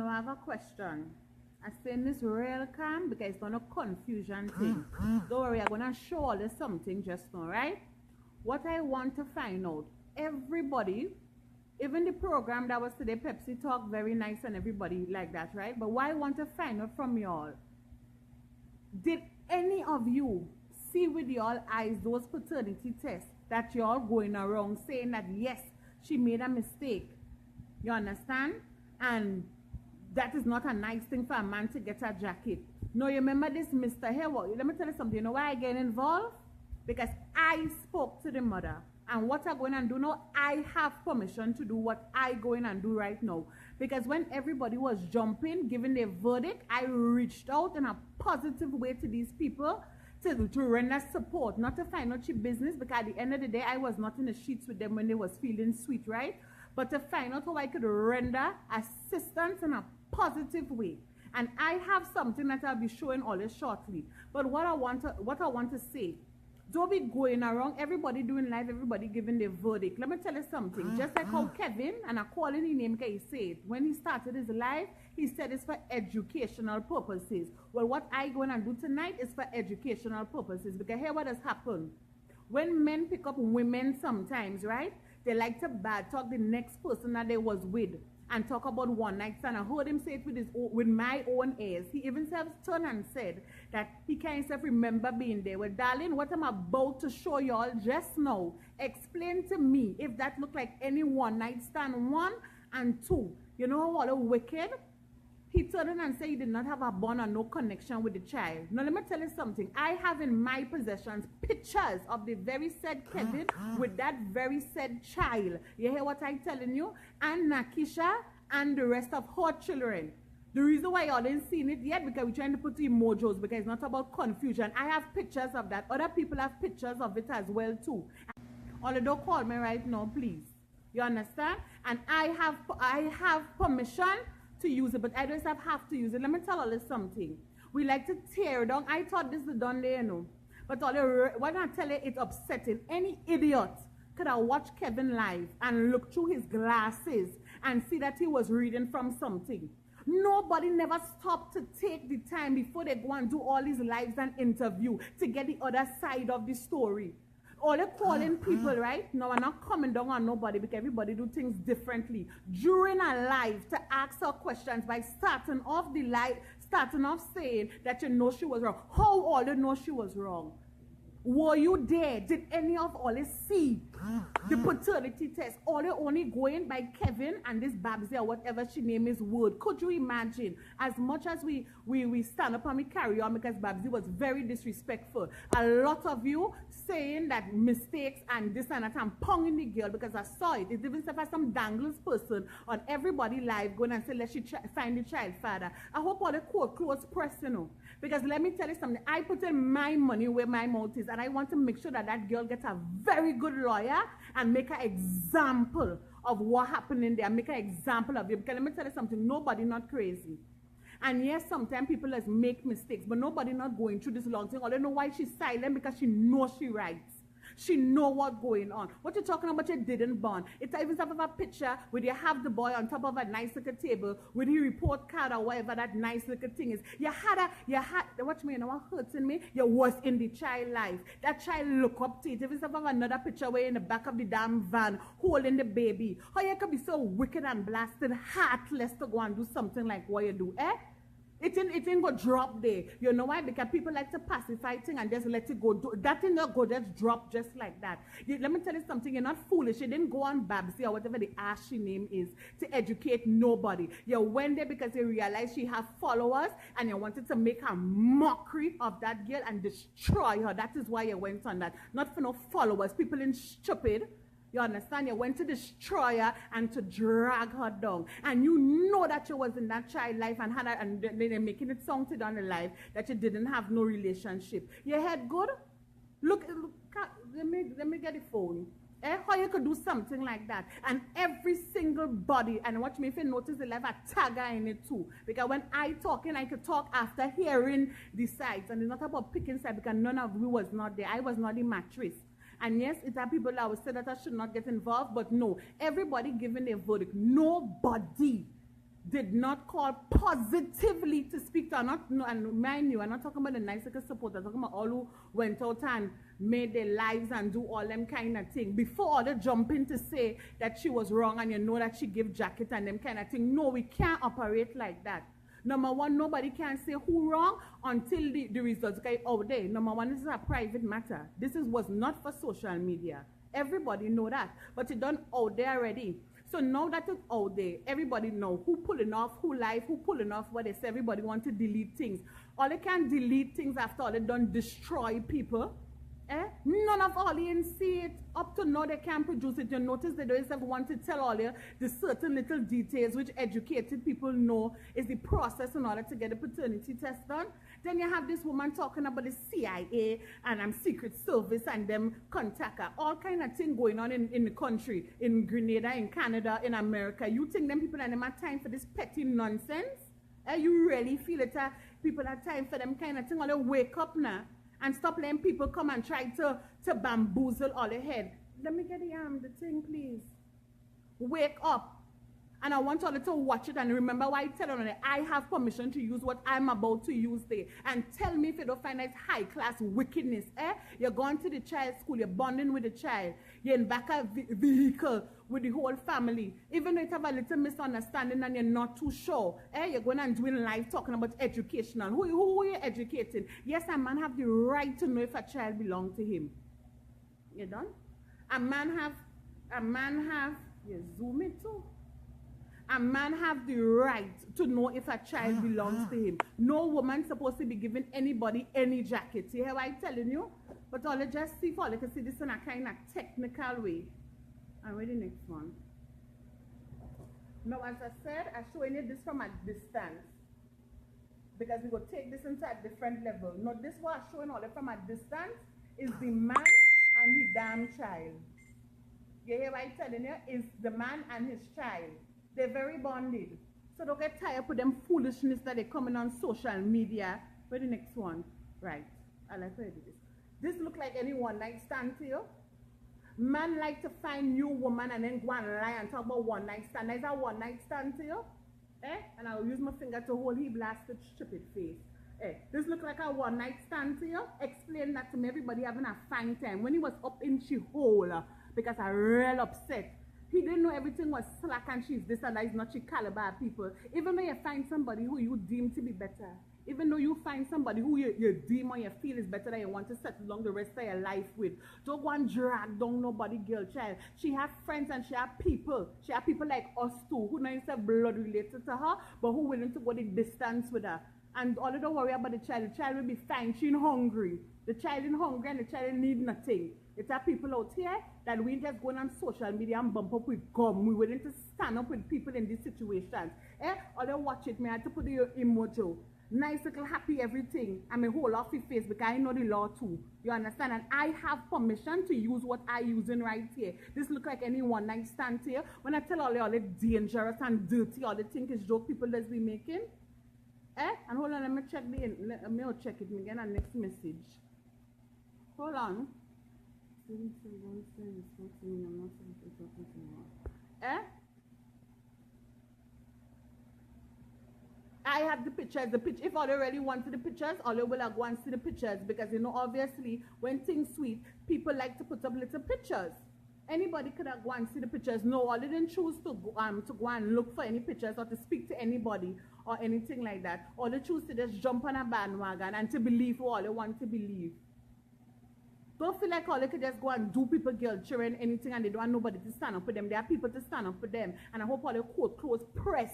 Now I have a question. I saying this real calm because it's not a confusion thing. Don't worry, I'm gonna show all this something just now, right? What I want to find out, everybody, even the program that was today, Pepsi talk very nice and everybody like that, right? But what I want to find out from y'all, did any of you see with y'all eyes those paternity tests that y'all going around saying that yes, she made a mistake? You understand? And that is not a nice thing for a man to get a jacket. No, you remember this Mr. Hayward? Let me tell you something. You know why I get involved? Because I spoke to the mother. And what I'm going to do now, I have permission to do what I going and do right now. Because when everybody was jumping, giving their verdict, I reached out in a positive way to these people to render support, not to find out cheap business, because at the end of the day, I was not in the sheets with them when they was feeling sweet, right? But to find out how I could render assistance in a positive way. And I have something that I'll be showing all this shortly. But what I want to say, don't be going around, everybody doing live, everybody giving their verdict. Let me tell you something. Just like how Kevin, and I call him his name because he said, when he started his live, he said it's for educational purposes. Well, what I going to do tonight is for educational purposes. Because here what has happened. When men pick up women sometimes, right? They like to bad talk the next person that they was with and talk about one night stand. I heard him say it with my own ears. He even turned and said that he can't remember being there. Well, darling, what I'm about to show y'all just now, explain to me if that looked like any one night stand, 1 and 2. You know what a wicked? He turned and said he did not have a bond or no connection with the child. Now, let me tell you something. I have in my possessions pictures of the very said Kevin with that very said child. You hear what I'm telling you? And Nakisha and the rest of her children. The reason why y'all didn't seen it yet, because we're trying to put emojis, because it's not about confusion. I have pictures of that. Other people have pictures of it as well, too. Although don't call me right now, please. You understand? And I have permission to use it, but I just have to use it. Let me tell you something. We like to tear down. I thought this is done there, you know. But what I tell you, it's upsetting. Any idiot could have watched Kevin live and look through his glasses and see that he was reading from something. Nobody never stopped to take the time before they go and do all these lives and interview to get the other side of the story. All the calling people, right? No, I'm not coming down on nobody because everybody do things differently. During a live, to ask her questions by starting off the live, starting off saying that you know she was wrong. How all you know she was wrong? Were you there? Did any of all see the paternity test? All they only going by Kevin and this Babbzy or whatever she name is word. Could you imagine? As much as we stand up and we carry on because Babbzy was very disrespectful. A lot of you saying that mistakes and this and that and ponging the girl because I saw it. It's even for some danglers person on everybody live going and say let's find the child father. I hope all the court close press, you know. Because let me tell you something, I put in my money where my mouth is, and I want to make sure that that girl gets a very good lawyer and make an example of what happened in there, make an example of it. Because let me tell you something, nobody not crazy. And yes, sometimes people just make mistakes, but nobody not going through this long thing. I don't know why she's silent, because she knows she writes. She know what's going on. What you're talking about, you didn't born. It's even some of a picture where you have the boy on top of a nice little table with the report card or whatever that nice little thing is. You had, watch me, you know what hurting me? You was in the child life. That child look up to it. If it's some of another picture where in the back of the damn van holding the baby. How you could be so wicked and blasted, heartless to go and do something like what you do, eh? It ain't go drop there. You know why? Because people like to pacify things and just let it go. That thing not go just drop just like that. Let me tell you something. You're not foolish. You didn't go on Babbzy or whatever the ass she name is to educate nobody. You went there because you realized she have followers and you wanted to make a mockery of that girl and destroy her. That is why you went on that. Not for no followers. People in stupid. You understand? You went to destroy her and to drag her down. And you know that you was in that child life and had her, and they're making it sounded on the life that you didn't have no relationship. Your head good? Look let me get the phone. How you could do something like that? And every single body, and watch me if you notice the life, I tag her in it too. Because when I talking, I could talk after hearing the sides. And it's not about picking sides because none of you was not there. I was not the mattress. And yes, it are people that would say that I should not get involved, but no, everybody giving their verdict. Nobody did not call positively to speak to her. Not, no, and mind you, I'm not talking about the nice little support. I'm talking about all who went out and made their lives and do all them kind of thing. Before all the jumping to say that she was wrong and you know that she give jacket and them kind of thing. No, we can't operate like that. Number one, nobody can say who wrong until the results get out there. Number one, this is a private matter. This was not for social media. Everybody know that. But it done out there already. So now that it's out there, everybody know who pulling off, who live, who pulling off what they say. Everybody want to delete things. All they can delete things after all they done destroy people. None of all you see it. Up to now they can't produce it. You notice they don't even want to tell all you the certain little details which educated people know is the process in order to get a paternity test done. Then you have this woman talking about the CIA and Secret Service and them contact her. All kind of thing going on in the country, in Grenada, in Canada, in America. You think them people and them have time for this petty nonsense? You really feel it? People have time for them kind of thing? Or they wake up now and stop letting people come and try to bamboozle all their head. Let me get the thing, please. Wake up. And I want all to watch it and remember why I tell them that I have permission to use what I'm about to use there. And tell me if you don't find that high-class wickedness. You're going to the child's school, you're bonding with the child, you're in back of a vehicle with the whole family. Even though you have a little misunderstanding and you're not too sure, you're going and doing live talking about educational. Who are you educating? Yes, a man have the right to know if a child belongs to him. You done? A man have, you zoom it too. A man have the right to know if a child belongs to him. No woman supposed to be giving anybody any jacket. You hear what I'm telling you? But all you just see for you can see this in a kind of technical way. And ready next one. Now as I said, I'm showing you this from a distance. Because we will take this into a different level. Now this what I'm showing all from a distance is the man and his damn child. You hear what I'm telling you? Is the man and his child. They're very bonded. So don't get tired with them foolishness that they're coming on social media. Where the next one? Right. I like how you do this. This look like any one night stand to you. Man like to find new woman and then go and lie and talk about one night stand. Is that one night stand to you? And I'll use my finger to hold he blasted stupid face. This look like a one night stand to you? Explain that to me. Everybody having a fine time. When he was up in she hole because I'm real upset. He didn't know everything was slack and she's this and that is not she caliber people. Even though you find somebody who you deem to be better, even though you find somebody who you deem or you feel is better that you want to settle along the rest of your life with, don't go and drag down nobody girl child. She have friends and she have people. She have people like us too, who not even blood related to her, but who willing to go the distance with her. And all don't worry about the child will be fine. She's hungry. The child is hungry and the child need nothing. It's our people out here that we just going on social media and bump up with gum. We're willing to stand up with people in these situations. Or they watch it, me I had to put the emoji. Nice little happy everything. I'm a whole off your face because I know the law too. You understand? And I have permission to use what I using right here. This look like any one night stand here. When I tell all the dangerous and dirty, all the think is joke people that's be making. And hold on, let me check let me check it again and next message. Hold on. I have the pictures. If all they really wanted the pictures, all they will go and see the pictures because you know obviously when things sweet, people like to put up little pictures. Anybody could have go and see the pictures. No, all they didn't choose to go and look for any pictures or to speak to anybody or anything like that. Or they choose to just jump on a bandwagon and to believe what all they want to believe. Don't feel like all they could just go and do people, girl, children, anything, and they don't want nobody to stand up for them. There are people to stand up for them. And I hope all the court clothes press.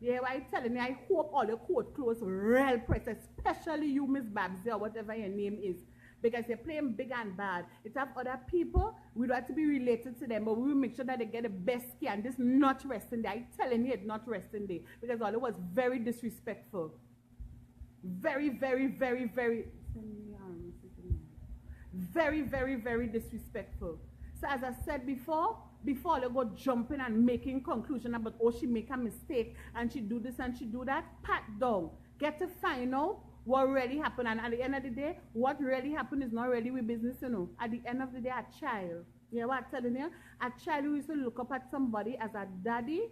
Yeah, what I'm telling you, I hope all the court clothes real press, especially you, Miss Babbzy, or whatever your name is. Because you're playing big and bad. It have other people, we don't have to be related to them, but we will make sure that they get the best care. And this not resting there. I'm telling you, it's not resting there. Because all it was very disrespectful. Very, very, very, very... Very, very, very disrespectful. So as I said before they go jumping and making conclusion about, oh, she make a mistake and she do this and she do that, pat down. Get to find out what really happened. And at the end of the day, what really happened is not really with business, you know. At the end of the day, a child. You know what I'm telling you? A child who used to look up at somebody as a daddy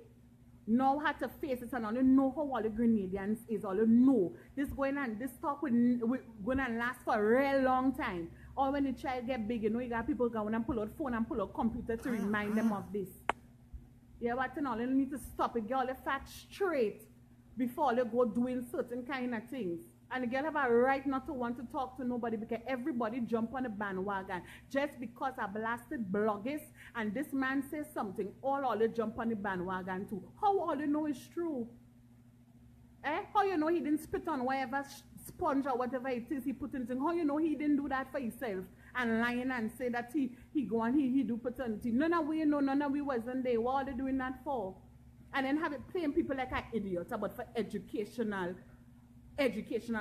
Know how to face it and all you know how all the Grenadians is, all you know. This talk will going to last for a real long time. Or when the child get big, you know, you got people going and pull out phone and pull out computer to remind them of this. Yeah, but you know, you need to stop it, get all the facts straight before they go doing certain kind of things. And the girl have a right not to want to talk to nobody because everybody jump on the bandwagon. Just because I blasted bloggers and this man says something, all they jump on the bandwagon too. How all they know is true? How you know he didn't spit on whatever sponge or whatever it is he put in thing? How you know he didn't do that for himself and lying and say that he go and he do paternity? None of we know, none of we wasn't there. What are they doing that for? And then have it playing people like an idiot about for educational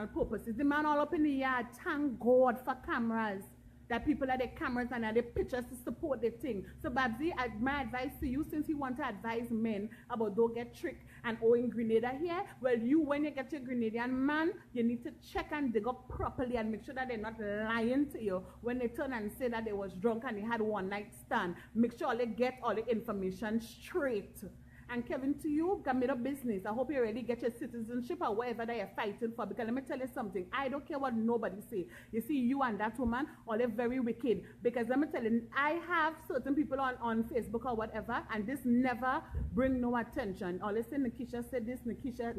purposes. The man all up in the yard, thank God for cameras. That people are the cameras and are the pictures to support the thing. So Babbzy, my advice to you, since you want to advise men about don't get tricked and owing Grenada here, well, when you get your Grenadian man, you need to check and dig up properly and make sure that they're not lying to you when they turn and say that they was drunk and they had one night stand. Make sure they get all the information straight. And Kevin, to you, got made up business. I hope you already get your citizenship or whatever that you're fighting for. Because let me tell you something. I don't care what nobody say. You see, you and that woman, all they're very wicked. Because let me tell you, I have certain people on Facebook or whatever, and this never bring no attention. All they say, Nakisha said this, Nakisha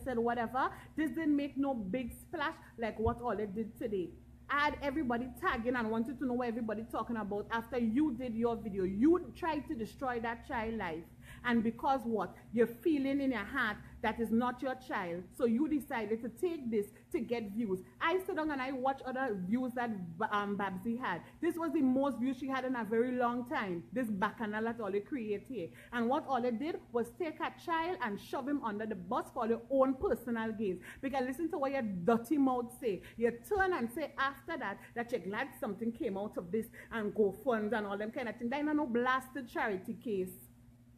said whatever. This didn't make no big splash like what all they did today. I had everybody tagging and wanted to know what everybody talking about after you did your video. You tried to destroy that child life. And because what? You're feeling in your heart that is not your child. So you decided to take this to get views. I sat down and I watched other views that Babbzy had. This was the most views she had in a very long time. This bacchanal that all they create here. And what all they did was take a child and shove him under the bus for their own personal gains. Because listen to what your dirty mouth say. You turn and say after that you're glad something came out of this and go funds and all them kind of things. That is not no blasted charity case.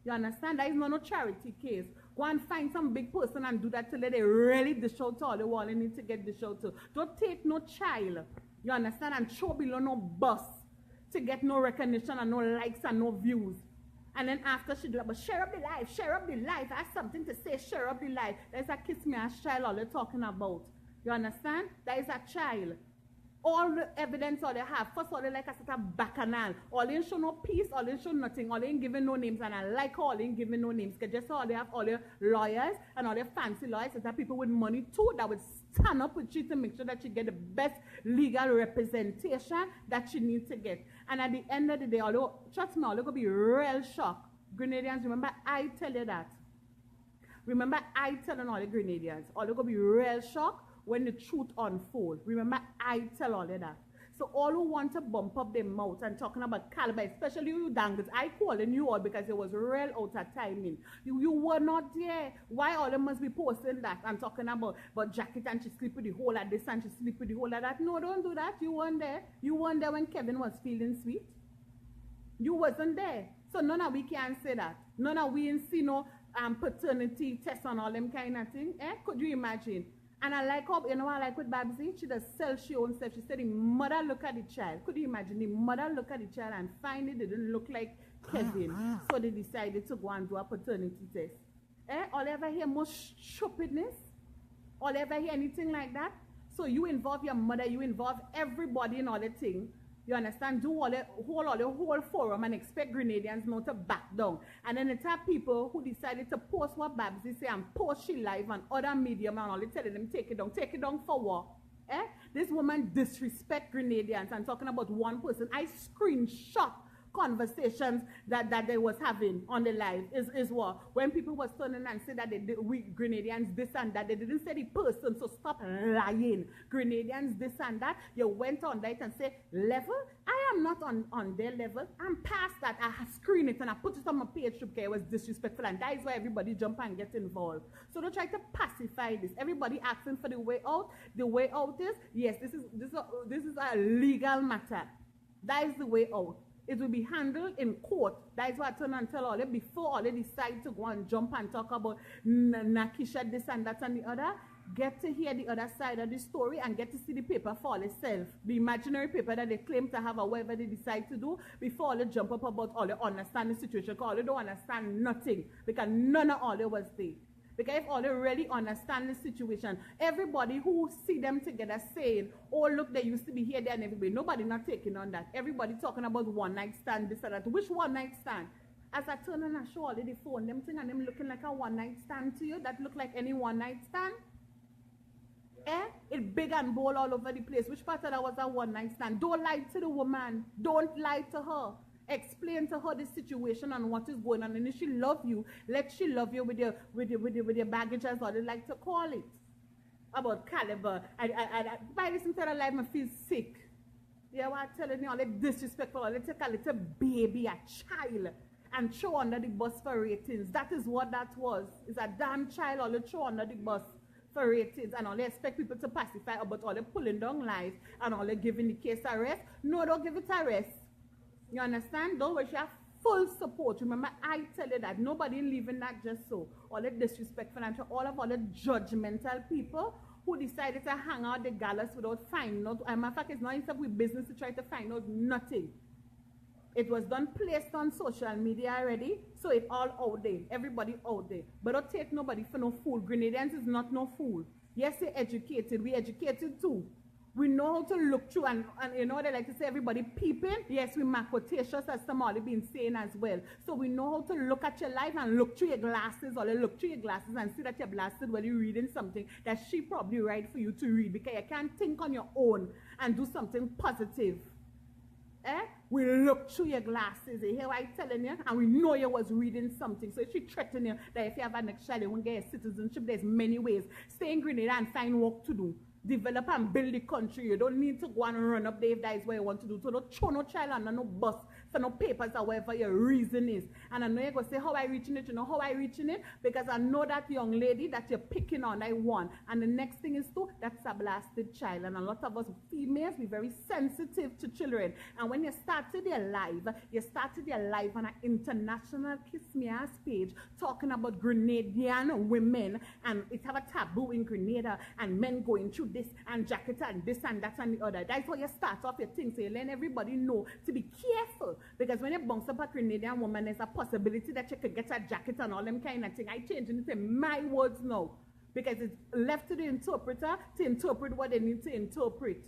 You understand? That is not no charity case. Go and find some big person and do that till they really dish out to all the wall they need to get dish out to. Don't take no child, you understand, and throw below no bus to get no recognition and no likes and no views. And then after she do that, but share up the life, share up the life. I have something to say, share up the life. That's a kiss me ass child all they're talking about. You understand? That is a child. All the evidence all they have, first all they like a sort of bacchanal. All they show no peace, all they show nothing, all they ain't giving no names, and I like all they ain't giving no names. Because just all they have all their lawyers and all their fancy lawyers, that people with money too that would stand up with you to make sure that you get the best legal representation that you need to get. And at the end of the day, although, trust me, all they're going to be real shocked. Grenadians, remember I tell you that. Remember I telling all the Grenadians, all they're going to be real shocked when the truth unfolds. Remember, I tell all of that. So all who want to bump up their mouth and talking about caliber, especially you dangles, I calling you all because it was real out of timing. You were not there. Why all them must be posting that and talking about jacket and she sleep with the whole of this and she sleep with the whole of that? No, don't do that. You weren't there. You weren't there when Kevin was feeling sweet. You wasn't there. So none of we can say that. None of we ain't see no paternity tests and all them kind of thing. Could you imagine? And I like how, you know what I like with Babbzy? She does sell she own self. She said the mother look at the child. Could you imagine? The mother look at the child and find it didn't look like Kevin. So they decided to go and do a paternity test. All ever hear more stupidness? All ever hear anything like that? So you involve your mother, you involve everybody in all the thing. You understand? Do all the whole forum and expect Grenadians not to back down. And then it's have people who decided to post what Babbzy say and post she live on other medium and all they telling them take it down. Take it down for what? This woman disrespect Grenadians and talking about one person. I screenshot conversations that they was having on the live is what when people was turning and say that we Grenadians this and that, they didn't say the person, so stop lying. Grenadians this and that, you went on that and say level. I am not on their level. I'm past that. I screen it and I put it on my page because it was disrespectful, and that is why everybody jump and get involved. So don't try to pacify this. Everybody asking for the way out. The way out is yes, this is a legal matter. That is the way out. It will be handled in court. That is what I turn and tell all them before all they decide to go and jump and talk about Nakisha this and that and the other. get to hear the other side of the story and get to see the paper for itself, the imaginary paper that they claim to have or whatever they decide to do, before they jump up about all they understand the situation, because all they don't understand nothing, because none of all they was there. Because if all they really understand the situation, everybody who see them together saying, oh look, they used to be here, there, and everybody, nobody not taking on that. Everybody talking about one night stand, this and that. Which one night stand? As I turn and I show all the phone, them thing and them looking like a one night stand to you, that look like any one night stand? It's big and bold all over the place. Which part of that was a one night stand? Don't lie to the woman. Don't lie to her. Explain to her the situation and what is going on. And if she love you, let she love you with your baggage, as all they like to call it. About caliber. By this entire life, I feel sick. Yeah, what I'm telling you, all the disrespectful, all they take a little baby, a child, and throw under the bus for ratings. That is what that was. It's a damn child, all they throw under the bus for ratings, and all they expect people to pacify about all they pulling down lies and all they giving the case arrest. No, don't give it arrest. You understand? Don't worry, she have full support. Remember, I tell you that nobody leaving that just so. All the disrespectful and all the judgmental people who decided to hang out the gallows without finding out. As a matter of fact, it's not instead with business to try to find out nothing. It was done, placed on social media already, so it's all out there. Everybody out there. But don't take nobody for no fool. Grenadians is not no fool. Yes, they're educated. We educated too. We know how to look through, and you know they like to say everybody peeping. Yes, we macrotacious, as somebody been saying as well. So we know how to look at your life and look through your glasses, or look through your glasses and see that you're blasted when you're reading something that she probably write for you to read, because you can't think on your own and do something positive. We look through your glasses. You hear what I'm telling you? And we know you was reading something. So if she threaten you that if you have a next child, you won't get a citizenship, there's many ways. Stay in Grenada and find work to do. Develop and build the country. You don't need to go and run up there if that is what you want to do. So don't throw no child under no bus for no papers or whatever your reason is. And I know you're going to say, how I reaching it? You know how I reaching it? Because I know that young lady that you're picking on, I won. And the next thing is too, that's a blasted child. And a lot of us females, we're very sensitive to children. And when you started your life on an international Kiss Me Ass page talking about Grenadian women, and it have a taboo in Grenada, and men going through this and jacket and this and that and the other. That's how you start off your thing. So you let everybody know to be careful. Because when you bounce up a Grenadian woman, there's a possibility that you could get a jacket and all them kind of thing. I change it in my words now. Because it's left to the interpreter to interpret what they need to interpret.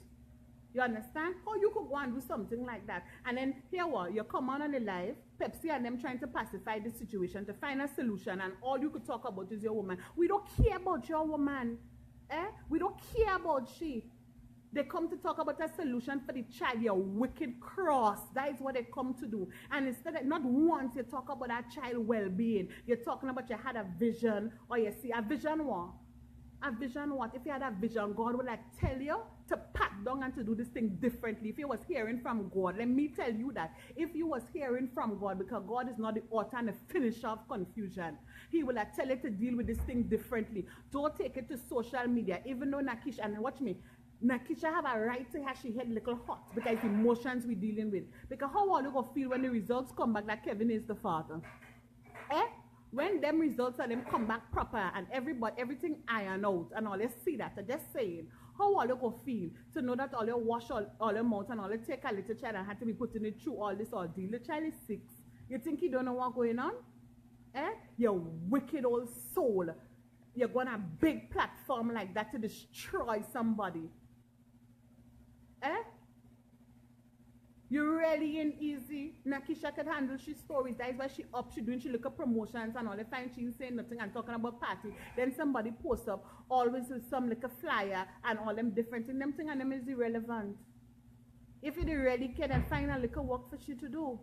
You understand? How you could go and do something like that. And then here what? You come on the live, Babbzy and them trying to pacify the situation, to find a solution, and all you could talk about is your woman. We don't care about your woman. We don't care about she. They come to talk about a solution for the child, your wicked cross. That is what they come to do. And instead of, not once you talk about that child well-being, you're talking about you had a vision, or you see a vision what? A vision what? If you had a vision, God would like tell you to pat down and to do this thing differently. If you was hearing from God, let me tell you that. If you was hearing from God, because God is not the author and the finisher of confusion, He will tell you to deal with this thing differently. Don't take it to social media. Even though Nakisha, and watch me, Nakisha have a right to have she head little hot because emotions we're dealing with. Because how are you going to feel when the results come back that Kevin is the father? When them results and them come back proper and everything iron out and all, let's see that. I'm just saying, how are you going to feel to know that all you wash all your mouth and all you take a little child and had to be putting it through all this ordeal? The child is 6. You think you don't know what's going on? You wicked old soul. You're going to a big platform like that to destroy somebody. You really ain't easy. Nakisha could handle she stories. That is why she look at promotions and all the time she's saying nothing and talking about party. Then somebody posts up always with some like a flyer and all them different things. Them thing and them is irrelevant. If you really care, then find a little work for you to do.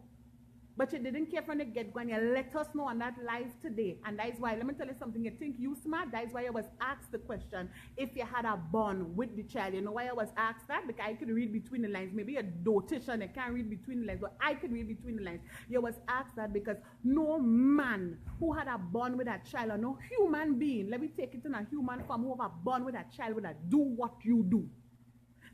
But you didn't care from the get-go, and you let us know on that live today. And that is why, let me tell you something, you think you smart, that is why I was asked the question, if you had a bond with the child. You know why I was asked that? Because I could read between the lines. Maybe a dotation, you can't read between the lines, but I could read between the lines. You was asked that because no man who had a bond with a child, or no human being, let me take it in a human form, who have a bond with a child would do what you do.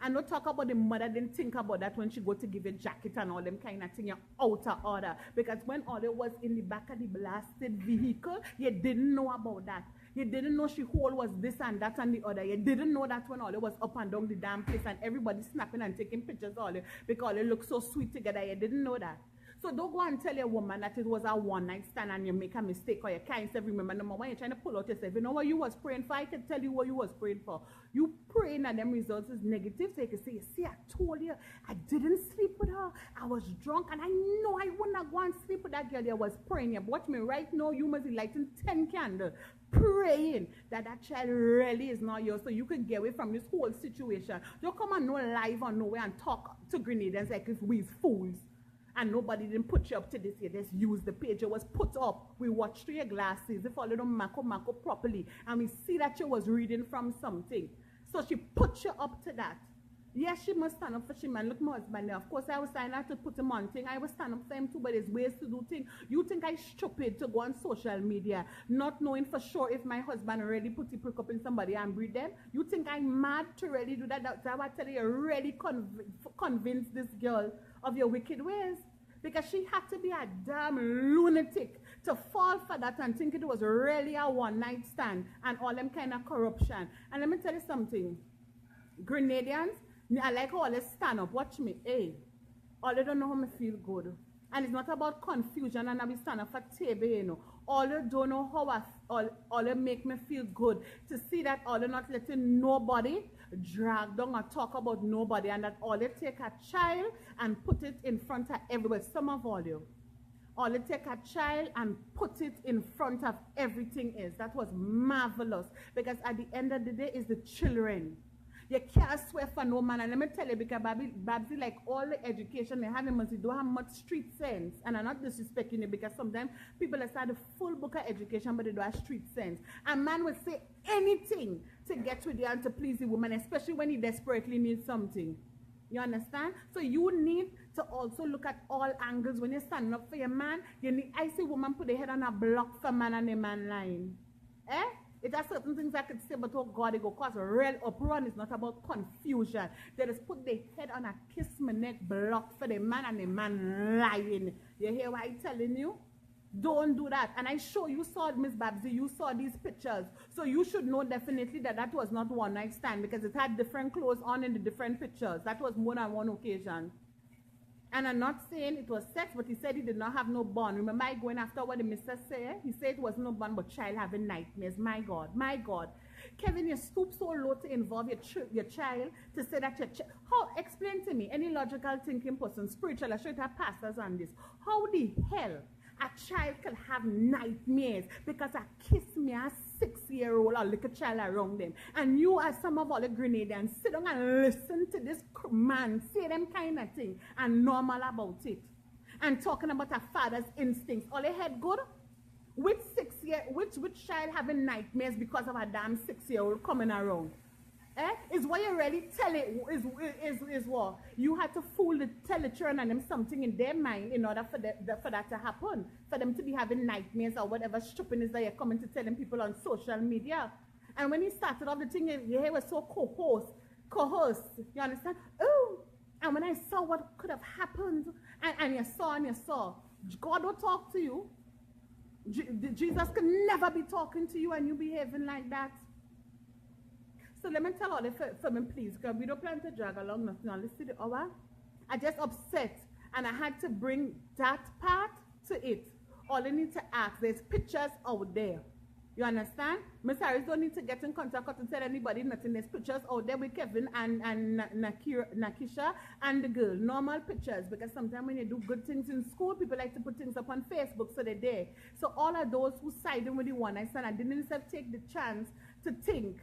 And don't talk about the mother didn't think about that when she go to give a jacket and all them kind of thing, you're out of order. Because when all it was in the back of the blasted vehicle, you didn't know about that. You didn't know she whole was this and that and the other. You didn't know that when all it was up and down the damn place and everybody snapping and taking pictures all it because they look so sweet together. You didn't know that. So don't go and tell your woman that it was a one-night stand and you make a mistake or you can't say remember. Number one, you're trying to pull out yourself. You know what you was praying for? I can tell you what you was praying for. You praying that them results is negative so you can say, you see, I told you, I didn't sleep with her. I was drunk and I know I wouldn't have gone to sleep with that girl. I was praying. You watch me right now. You must be lighting 10 candles, praying that that child really is not yours so you could get away from this whole situation. Don't come and no live or nowhere and talk to Grenadians like if we's fools. And nobody didn't put you up to this. You just used the page. It was put up. We watched through your glasses. They followed them mako properly. And we see that you was reading from something. So she put you up to that. Yes, she must stand up for she man. Look, my husband there. Of course, I was standing out to put him on thing. I was stand up for him too, but there's ways to do things. You think I'm stupid to go on social media, not knowing for sure if my husband really put the prick up in somebody and breed them? You think I'm mad to really do that? That's why I tell you, really convince this girl of your wicked ways. Because she had to be a damn lunatic to fall for that and think it was really a one-night stand and all them kind of corruption. And let me tell you something. Grenadians, I like how they stand up. Watch me. Hey, all they don't know how me feel good. And it's not about confusion and I be stand up for table, you know. All they don't know how all they make me feel good. To see that all they not letting nobody drag down or talk about nobody and that all they take a child and put it in front of everywhere. Some of all you. All they take a child and put it in front of everything else. That was marvelous. Because at the end of the day, it's the children. You can't swear for no man. And let me tell you, because Babbzy, like all the education they have in Muncie, don't have much street sense. And I'm not disrespecting you because sometimes people have started a full book of education, but they don't have street sense. A man will say anything to get with you and to please the woman, especially when he desperately needs something. You understand? So you need to also look at all angles when you're standing up for your man. You need, I see woman put their head on a block for man and a man line. Eh? It has certain things I could say, but oh God, it go cause a real uproar. It's not about confusion. They just put their head on a kiss my neck block for the man and the man lying. You hear what I'm telling you? Don't do that. And I show you saw Miss Babbzy, you saw these pictures. So you should know definitely that that was not one night stand because it had different clothes on in the different pictures. That was more than one occasion. And I'm not saying it was sex, but he said he did not have no bond. Remember I going after what the mister said? He said it was no bond, but child having nightmares. My God, my God. Kevin, you stoop so low to involve your child to say that your child. How? Explain to me, any logical thinking person, spiritual, I show you have pastors on this. How the hell a child can have nightmares because I kiss me a 6-year-old or little child around them? And you, as some of all the Grenadians, sit down and listen to this man say them kind of thing and normal about it. And talking about a father's instincts. All they had good? Which child having nightmares because of a damn 6-year-old coming around? Is what you really tell it is what you had to tell the children and them something in their mind in order for that to happen, for them to be having nightmares or whatever stupidness that you're coming to telling people on social media. And when he started off the thing, he was so coerced, you understand? Oh, and when I saw what could have happened, and you saw, God will talk to you. Jesus can never be talking to you and you behaving like that. So let me tell all the for me, please, because we don't plan to drag along nothing. Now, listen to the hour. I just upset, and I had to bring that part to it. All I need to ask, there's pictures out there. You understand? Miss Harris don't need to get in contact and tell anybody nothing. There's pictures out there with Kevin and Nakisha and the girl. Normal pictures, because sometimes when you do good things in school, people like to put things up on Facebook, so they're there. So all of those who siding with the one I said, I didn't even take the chance to think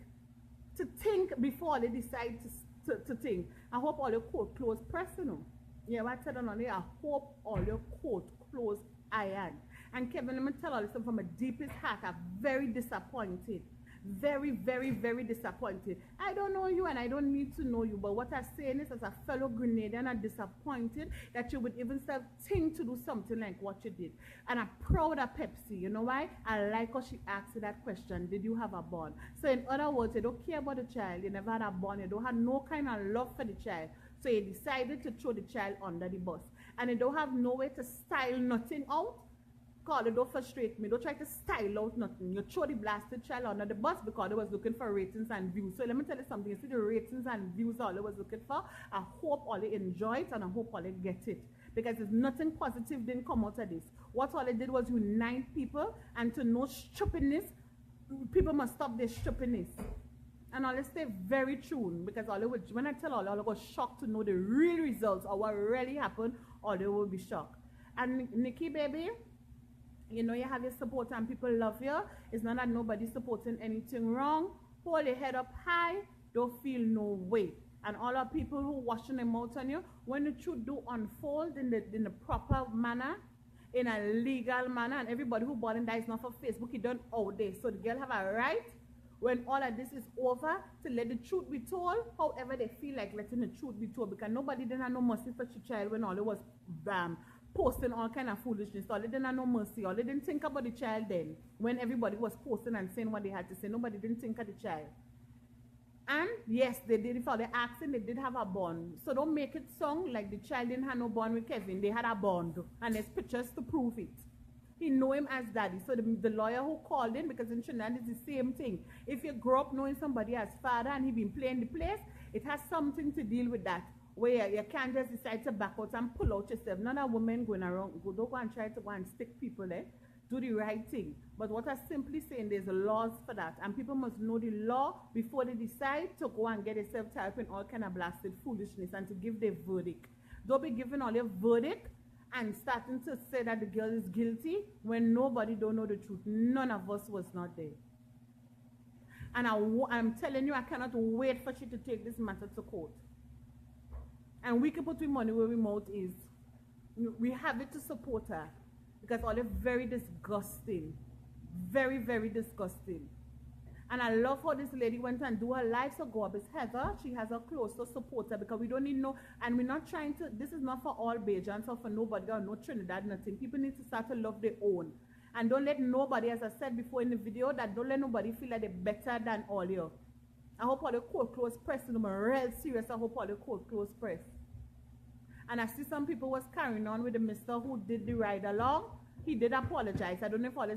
before they decide to think. I hope all your court closed personal. Yeah, what I said on there, I hope all your court closed iron. And Kevin, let me tell all this from my deepest heart, I'm very disappointed. Very, very, very disappointed. I don't know you and I don't need to know you, but what I'm saying is, as a fellow Grenadian, I'm disappointed that you would even still think to do something like what you did. And I'm proud of Babbzy. You know why? I like how she asked you that question, did you have a bond? So in other words, you don't care about the child, you never had a bond, you don't have no kind of love for the child. So you decided to throw the child under the bus. And you don't have no way to style nothing out. Call it, don't frustrate me. Don't try to style out nothing. You throw the blasted child under the bus because they was looking for ratings and views. So let me tell you something. You see the ratings and views all they was looking for. I hope all they enjoy it and I hope all they get it. Because there's nothing positive didn't come out of this. What all they did was unite people, and to know stupidness, people must stop their stupidness. And all they stay very true, because all they would, when I tell all they go shocked to know the real results or what really happened, or they will be shocked. And Nikki, baby, you know you have your support and people love you. It's not that nobody's supporting anything wrong. Hold your head up high. Don't feel no way. And all our people who washing them out on you, when the truth do unfold in the proper manner, in a legal manner, and everybody who bought in that is not for Facebook, it done out there. So the girl have a right, when all of this is over, to let the truth be told, however they feel like letting the truth be told, because nobody didn't have no mercy for your child when all it was posting all kind of foolishness. All they didn't have no mercy. All they didn't think about the child then. When everybody was posting and saying what they had to say, nobody didn't think of the child. And yes, they did, for the accent, they did have a bond. So don't make it sound like the child didn't have no bond with Kevin. They had a bond. And there's pictures to prove it. He know him as daddy. So the lawyer who called in, because in Trinidad it's the same thing. If you grow up knowing somebody as father and he been playing the place, it has something to deal with that. Where you can't just decide to back out and pull out yourself. None of women going around, don't go and try to go and stick people there. Do the right thing. But what I'm simply saying, there's laws for that. And people must know the law before they decide to go and get themselves tied up in all kind of blasted foolishness and to give their verdict. Don't be giving all your verdict and starting to say that the girl is guilty when nobody don't know the truth. None of us was not there. And I'm telling you, I cannot wait for she to take this matter to court. And we can put the money where we mouth is. We have it to support her. Because all are very disgusting. Very, very disgusting. And I love how this lady went and do her life so go up. It's Heather. She has a closer supporter because we don't need no, and we're not trying to, this is not for all Bajans or for nobody or no Trinidad, nothing. People need to start to love their own. And don't let nobody, as I said before in the video, that don't let nobody feel like they're better than all you. I hope all the court close press, and I'm real serious, I hope all the court close press. And I see some people was carrying on with the mister who did the ride along. He did apologize. I don't know if all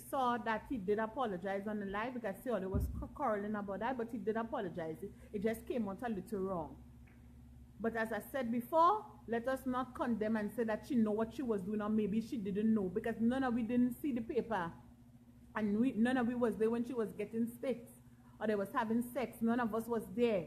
saw that he did apologize on the live, because I see all they was quarreling about that, but he did apologize. It just came out a little wrong. But as I said before, let us not condemn and say that she know what she was doing, or maybe she didn't know, because none of we didn't see the paper. And none of we was there when she was getting sticks, or they was having sex. None of us was there.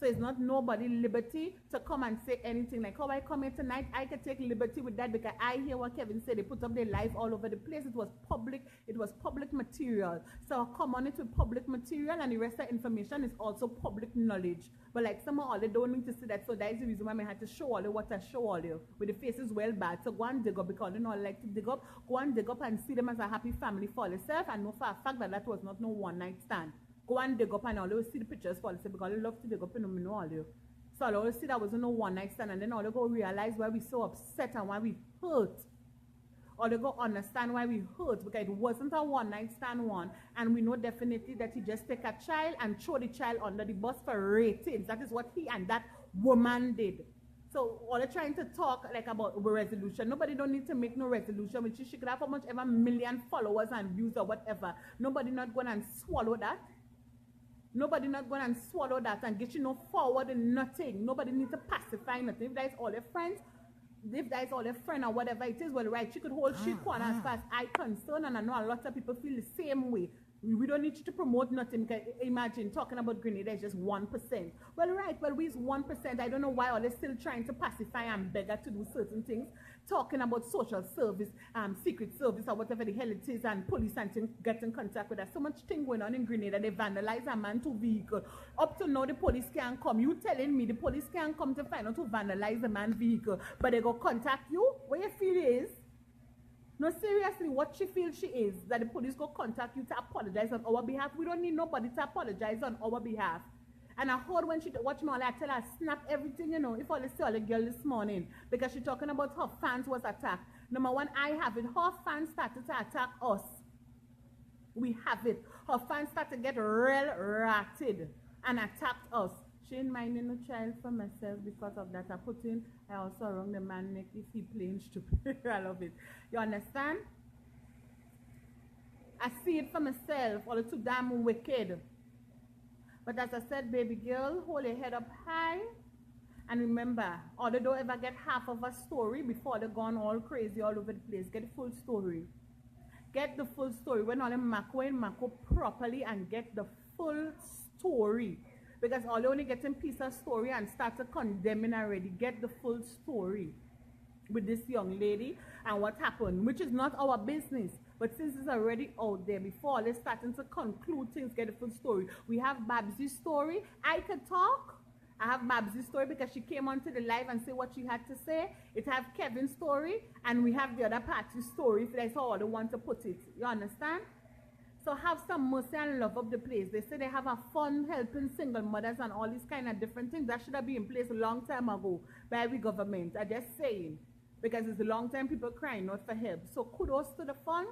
So it's not nobody's liberty to come and say anything. Like how I come here tonight, I can take liberty with that because I hear what Kevin said. They put up their life all over the place. It was public material. So I come on it with public material, and the rest of the information is also public knowledge. But like some of all, they don't need to see that. So that is the reason why I had to show all you what I show all you. With the faces well bad. So go and dig up, because you know I like to dig up. Go and dig up and see them as a happy family for yourself, and know for a fact that that was not no one night stand. Go and dig up and always see the pictures for yourself, because I love to dig up and know all you. So I always see that wasn't no one night stand, and then all they go realize why we so upset and why we hurt. Or they go understand why we hurt, because it wasn't a one night stand one, and we know definitely that he just take a child and throw the child under the bus for ratings. That is what he and that woman did. So all they're trying to talk like about a resolution. Nobody don't need to make no resolution, which she could have how much ever million followers and views or whatever. Nobody not going and swallow that. Nobody not going and swallow that and get you no forward and nothing. Nobody needs to pacify nothing. If that is all their friends, if that is all their friend or whatever it is, well, right, she could hold shit corner as far as I'm concerned, and I know a lot of people feel the same way. We don't need you to promote nothing, because imagine talking about Grenadian is just 1%. Well, right, well, we's 1%. I don't know why all they're still trying to pacify and beg her to do certain things. Talking about social service, secret service, or whatever the hell it is, and police and things get in contact with us. So much thing going on in Grenada. They vandalize a man to vehicle. Up to now, the police can't come. You telling me the police can't come to find out to vandalize a man's vehicle, but they go contact you? What you feel is? No, seriously, what she feels she is, that the police go contact you to apologize on our behalf. We don't need nobody to apologize on our behalf. And I heard when she watch me all, I tell her, snap everything, you know, if I see all the girl this morning, because she's talking about her fans was attacked. Number one, I have it. Her fans started to attack us. We have it. Her fans started to get real ratted and attacked us. She ain't minding no child for myself because of that. I also wrong the man neck if he playing stupid. I love it. You understand? I see it for myself. All too damn wicked. But as I said, baby girl, hold your head up high. And remember, although don't ever get half of a story before they're gone all crazy all over the place. Get the full story. Get the full story. When all them mako properly and get the full story. Because all they only getting piece of story and start to condemning already. Get the full story with this young lady and what happened, which is not our business. But since it's already out there, before they're starting to conclude things, get the full story. We have Babbzy's story. I could talk. I have Babbzy's story because she came onto the live and said what she had to say. It have Kevin's story, and we have the other party's story, if that's how they want to put it. You understand? So have some mercy and love of the place. They say they have a fund helping single mothers and all these kind of different things. That should have been in place a long time ago by the government. I'm just saying. Because it's a long time people crying out for help. So kudos to the fund.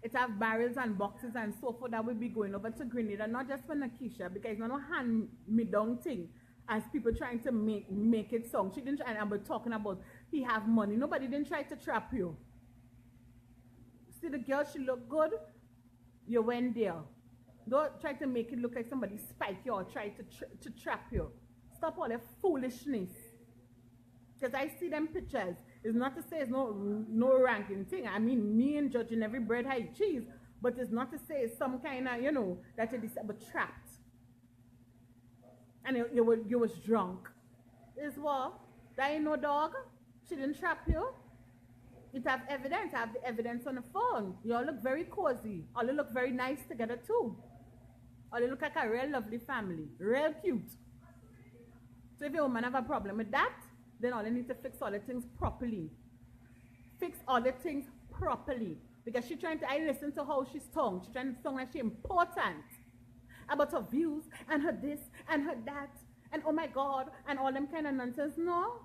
It have barrels and boxes and so forth that will be going over to Grenadian, not just for Nakisha, because it's not a hand-me-down thing as people trying to make it song. She didn't try, and I was talking about he have money. Nobody didn't try to trap you. See the girl, she look good. You went there. Don't try to make it look like somebody spike you or try to trap you. Stop all that foolishness. Because I see them pictures. It's not to say it's no ranking thing. I mean, me and judging every bread I eat cheese. But it's not to say it's some kind of, you know, that you're trapped. And you was drunk. Is what? That ain't no dog. She didn't trap you. It have evidence. I have the evidence on the phone. You all look very cozy. All you look very nice together too. All you look like a real lovely family. Real cute. So if your woman have a problem with that, then all you need to fix all the things properly. Fix all the things properly. Because she's trying to, I listen to how she's tongue. She's trying to sound like she's important. About her views, and her this, and her that, and oh my God, and all them kind of nonsense. No.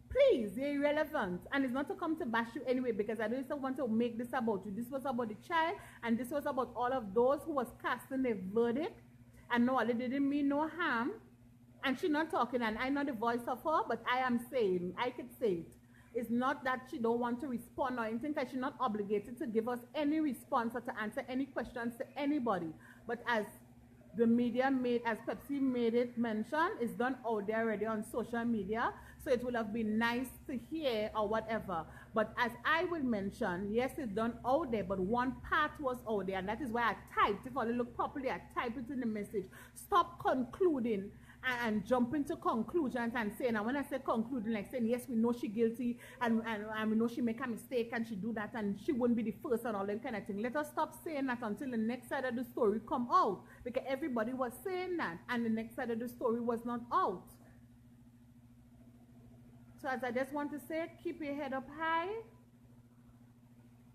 Please, you're irrelevant. And it's not to come to bash you anyway, because I don't want to make this about you. This was about the child, and this was about all of those who was casting their verdict. And no, it didn't mean no harm. And she's not talking, and I'm not the voice of her, but I am saying, I could say it. It's not that she don't want to respond or anything, because she's not obligated to give us any response or to answer any questions to anybody. But as the media made, as Pepsi made it mention, it's done out there already on social media. So it would have been nice to hear or whatever. But as I will mention, yes, it's done out there, but one part was out there. And that is why I typed, if I look properly, I typed it in the message. Stop concluding and jumping to conclusions and saying, and when I say concluding, like saying, yes, we know she's guilty and we know she make a mistake and she do that and she wouldn't be the first and all that kind of thing. Let us stop saying that until the next side of the story come out. Because everybody was saying that and the next side of the story was not out. So as I just want to say, keep your head up high.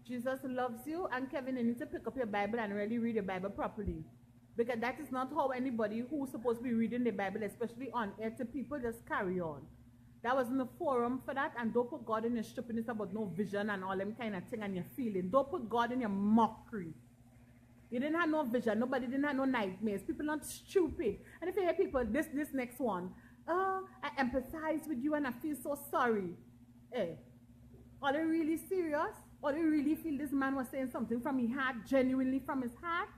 Jesus loves you. And Kevin, you need to pick up your Bible and really read your Bible properly. Because that is not how anybody who's supposed to be reading the Bible, especially on air to people, just carry on. That wasn't a forum for that. And don't put God in your stupidness about no vision and all them kind of thing and your feeling. Don't put God in your mockery. You didn't have no vision. Nobody didn't have no nightmares. People are not stupid. And if you hear people, this next one, oh, I empathize with you and I feel so sorry. Hey, are they really serious? Or they really feel this man was saying something from his heart, genuinely from his heart?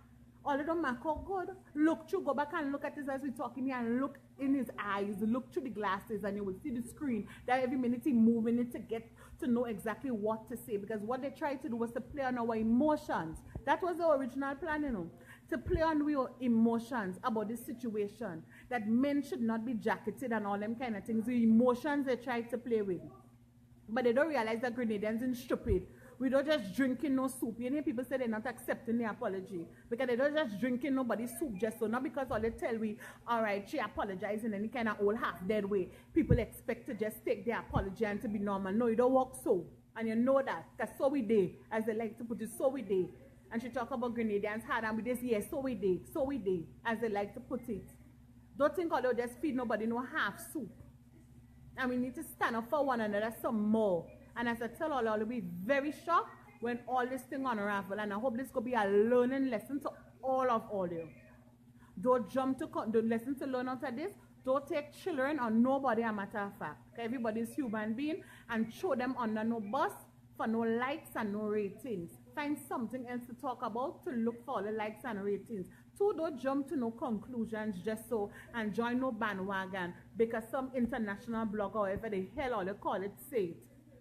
All of them are good. Look through, go back and look at this as we're talking here and look in his eyes. Look through the glasses and you will see the screen. That every minute he's moving it to get to know exactly what to say. Because what they tried to do was to play on our emotions. That was the original plan, you know. To play on your emotions about this situation. That men should not be jacketed and all them kind of things. The emotions they tried to play with. But they don't realize that Grenadians are stupid. We don't just drinking no soup. You know, people say they're not accepting the apology. Because they don't just drinking nobody's soup just so. Not because all they tell we, all right, she apologized in any kind of old half-dead way. People expect to just take their apology and to be normal. No, you don't walk so. And you know that. Because so we did. As they like to put it, so we did. And she talk about Grenadians hard and with this, yes, so we did. So we did. As they like to put it. Don't think all they'll just feed nobody no half soup. And we need to stand up for one another some more. And as I tell all, I'll be very shocked when all this thing unravel. And I hope this could be a learning lesson to all of you. Don't jump to the lesson to learn out of this. Don't take children or nobody, a matter of fact. Everybody is human being and throw them under no bus for no likes and no ratings. find something else to talk about to look for the likes and ratings. Two, don't jump to no conclusions just so and join no bandwagon because some international blogger, or whatever the hell all they call it, say it.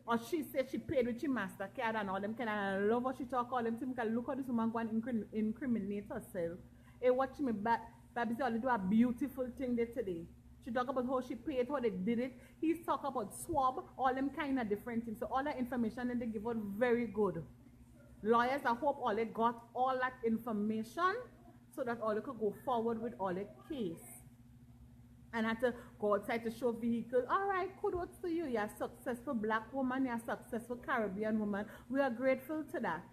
Or she said she paid with your MasterCard and all them kind of love what she talk all them things. Look how this woman go and incriminate herself. Hey, watch me back. Babbzy only do a beautiful thing there today. She talk about how she paid, how they did it. He's talk about swab, all them kind of different things. So all that information that they give out very good. Lawyers, I hope all they got all that information so that all they could go forward with all the case. And had to go outside to show vehicles. All right, kudos to you. You're a successful black woman. You're a successful Caribbean woman. We are grateful to that.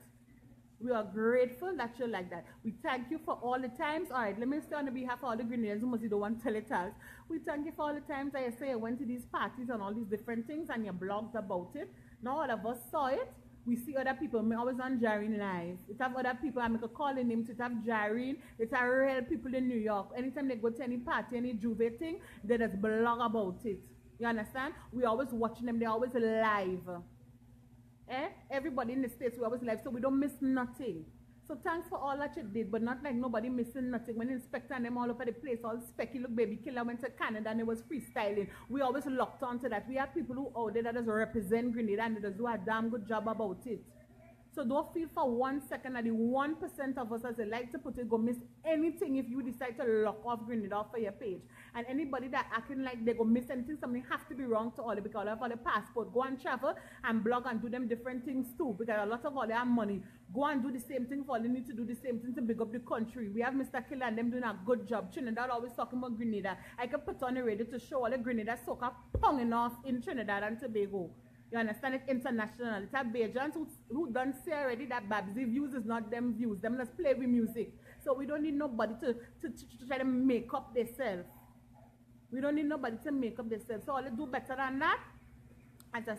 We are grateful that you're like that. We thank you for all the times. All right, let me say on behalf of all the Grenadians who must be the one tell it us. We thank you for all the times that you say you went to these parties and all these different things and you blogged about it. Now all of us saw it. We see other people. Me always on Jareen Live. It have other people. I make a call in names. It have Jareen. It's a real people in New York. Anytime they go to any party, any Juve thing, they just blog about it. You understand? We always watching them. They're always live. Everybody in the States, we always live, so we don't miss nothing. So thanks for all that you did, but not like nobody missing nothing. When Inspector and them all over the place, all specky, look, baby killer went to Canada and it was freestyling. We always locked onto that. We have people who out there that just represent Grenada and they just do a damn good job about it. So don't feel for 1 second that the 1% of us, as they like to put it, go miss anything if you decide to lock off Grenada off for your page. And anybody that acting like they go miss anything, something has to be wrong to all because of all the passport. Go and travel and blog and do them different things too because a lot of all they have money. Go and do the same thing for all they need to do the same thing to big up the country. We have Mr. Killer and them doing a good job. Trinidad always talking about Grenada. I can put on the radio to show all the Grenada soca ponging off in Trinidad and Tobago. You understand? It's international. It's a Bajan who done say already that Babbzy views is not them views. Them just play with music. So we don't need nobody to try to make up themselves. We don't need nobody to make up themselves. So all they do better than that. As I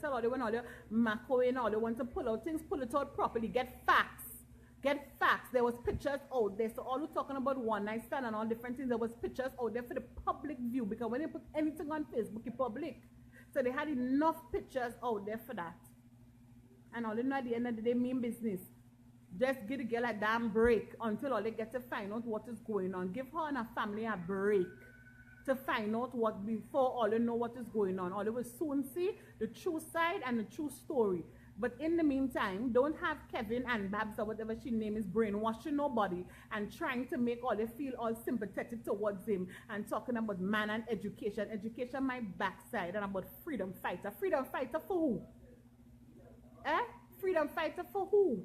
tell all they when all they macro and all they want to pull out things, pull it out properly. Get facts. Get facts. There was pictures out there. So all we're talking about one night stand and all different things, there was pictures out there for the public view. Because when you put anything on Facebook, it's public. So they had enough pictures out there for that. And all they know at the end of the day, mean business. Just give the girl a damn break until all they get to find out what is going on. Give her and her family a break to find out what before all they know what is going on. All they will soon see the true side and the true story. But in the meantime, don't have Kevin and Babs or whatever she name is brainwashing nobody and trying to make all they feel all sympathetic towards him and talking about man and education. Education my backside and about freedom fighter. Freedom fighter for who? Freedom fighter for who?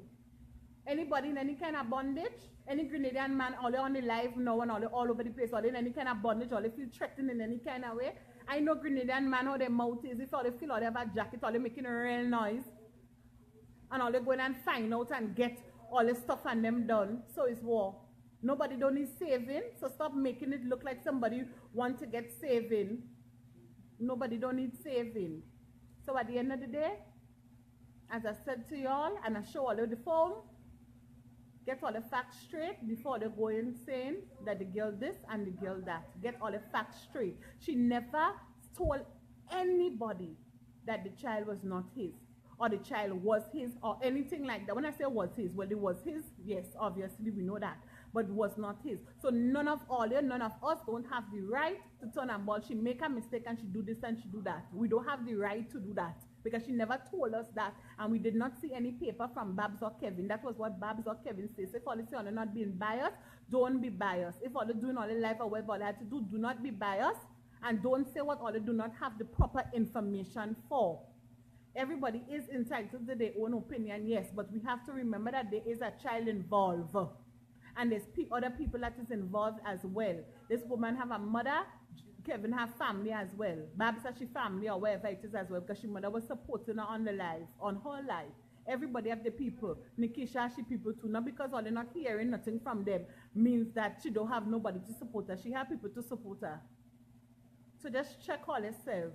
Anybody in any kind of bondage? Any Grenadian man all on the live now and all over the place, all in any kind of bondage, all they feel threatened in any kind of way? I know Grenadian man how their mouth is, if all they feel all they have a jacket, all they making a real noise. And all they go in and find out and get all the stuff and them done. So it's war. Nobody don't need saving. So stop making it look like somebody want to get saving. Nobody don't need saving. So at the end of the day, as I said to y'all, and I show all of the phone, get all the facts straight before they go in saying that the girl this and the girl that. Get all the facts straight. She never told anybody that the child was not his. Or the child was his or anything like that. When I say was his, well, it was his. Yes, obviously we know that. But was not his. So none of us don't have the right to turn and ball. She make a mistake and she do this and she do that. We don't have the right to do that. Because she never told us that. And we did not see any paper from Babs or Kevin. That was what Babs or Kevin says. If all they say are not being biased, don't be biased. If all they're doing all their life or whatever they have to do not be biased. And don't say what all they do not have the proper information for. Everybody is entitled to their own opinion, yes, but we have to remember that there is a child involved. And there's other people that is involved as well. This woman have a mother, Kevin have family as well. Babs has she family or wherever it is as well, because she mother was supporting her on the life, on her life. Everybody have the people. Nikisha has she people too. Not because all they're not hearing nothing from them means that she don't have nobody to support her. She have people to support her. So just check all yourself.